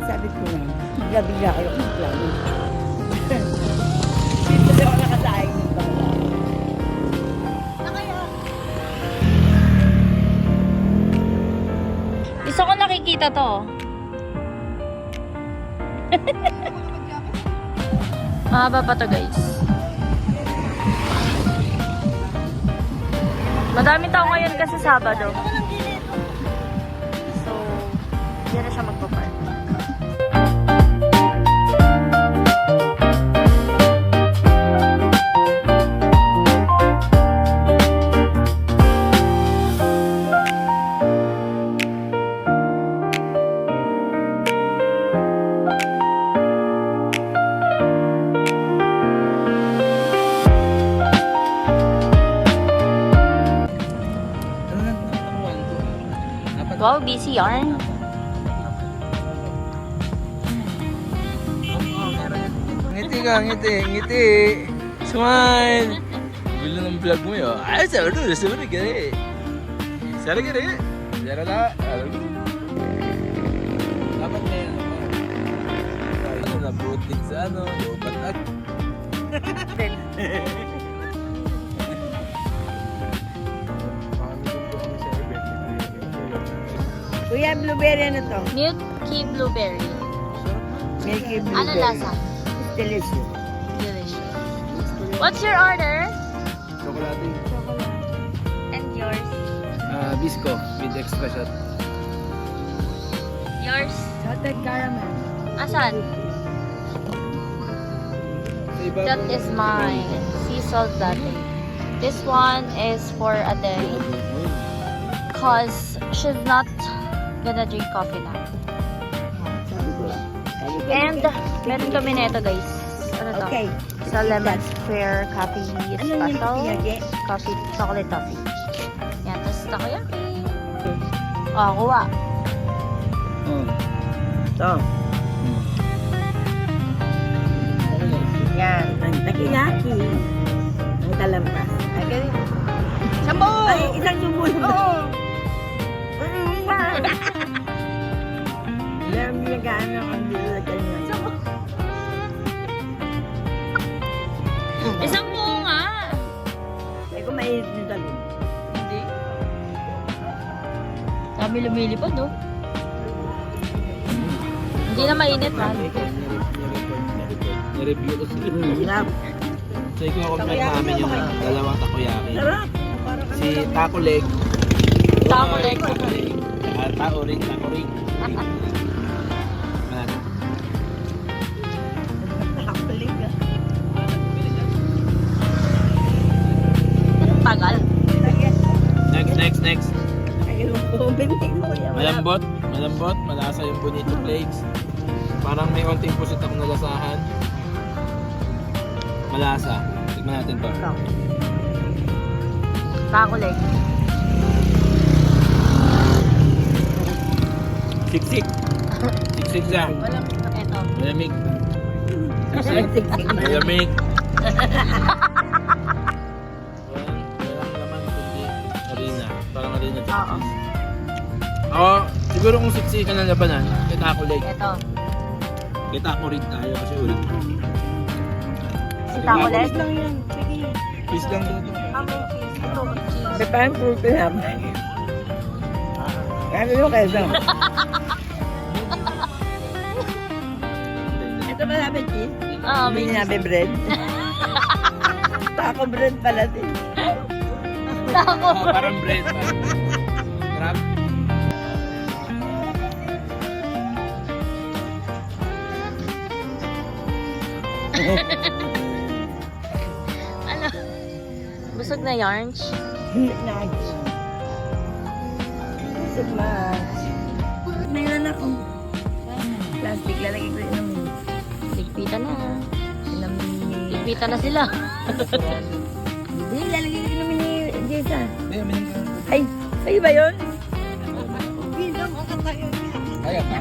sabi ko na, bigla-bigla kayo kung plano. Dito na ako nakataing ng bala. Gusto ko nakikita to. Mahaba pa to, guys. Madaming tao ngayon kasi Sabado. So, hindi na siya magpapark. Wow, busy yarn. Ngiti ka, ngiti, ngiti. Smile. Gulo ng vlog mo yun. Ay, sabi gani. Sara gani. Sara na. Dapat na yun. Ano, nabutin sa ano, lupat. Kuya, blueberry ano to? Milky blueberry. Milky blueberry. Ano lasa? It's delicious. Delicious. What's your order? Chocolate. And yours? Bisco with extra shot. Yours? Salted caramel. Asan? That is mine. Sea salt latte. This one is for a day. Cause she's not gonna drink coffee now. And meron kami nito, guys. Ano to? Okay. Sa Lemon Square Coffee Ano yung Special. pinagi? Coffee, chocolate toffee. Yan, tapos takoyaki. Oh, kuha. Ito. Yan. Ang takinaki. Ang talampas. Ay, ganun. Sambo! Ay, isang subo na. Oo! Alam niya gaano ang nilagay niya. Isang buo nga! Ay, kung mainit yung talong. Hindi. Sabi lumilipad, no? Hindi na mainit, ha? Nireview ko sila. Hirap. So, ikaw namin yung dalawang takoyaki. Sarap. Si Taco Leg. Taco Leg. Taco Ring, Taco Ring. Nakakulig ka. Tagal. Next. Ayun po, binti mo yan. Malambot, malasa yung bonito flakes. Parang may onting pusit akong nalasahan. Malasa. Tignan natin to. Taco Leg. Siksik siya. Eto. Malamig. Siksik. Malamig. Walang laman kundi harina. Parang harina. Oo. Ako, siguro kung siksik ka ng labanan, kita ako leg. Eto. Kita ako rig tayo kasi ulit. Si Taco Leg? lang yan. Sige. Peace lang dito. May parang fruit na. Kaya yung keso. Ito ba namin cheese? Oo, Hindi may namin bread. Taco bread pala din. taco. Parang bread. Crab. Ano? Busog na yarns? Nice. Busog much. Mayroon ako. Plastic, lalagay ko yun. Ligpitan na. Namin. Ligpitan na sila. Hindi, lalagay ko namin ni Jason. Ay, uminom ka. Ay, sa'yo ba yun? Kaya pa?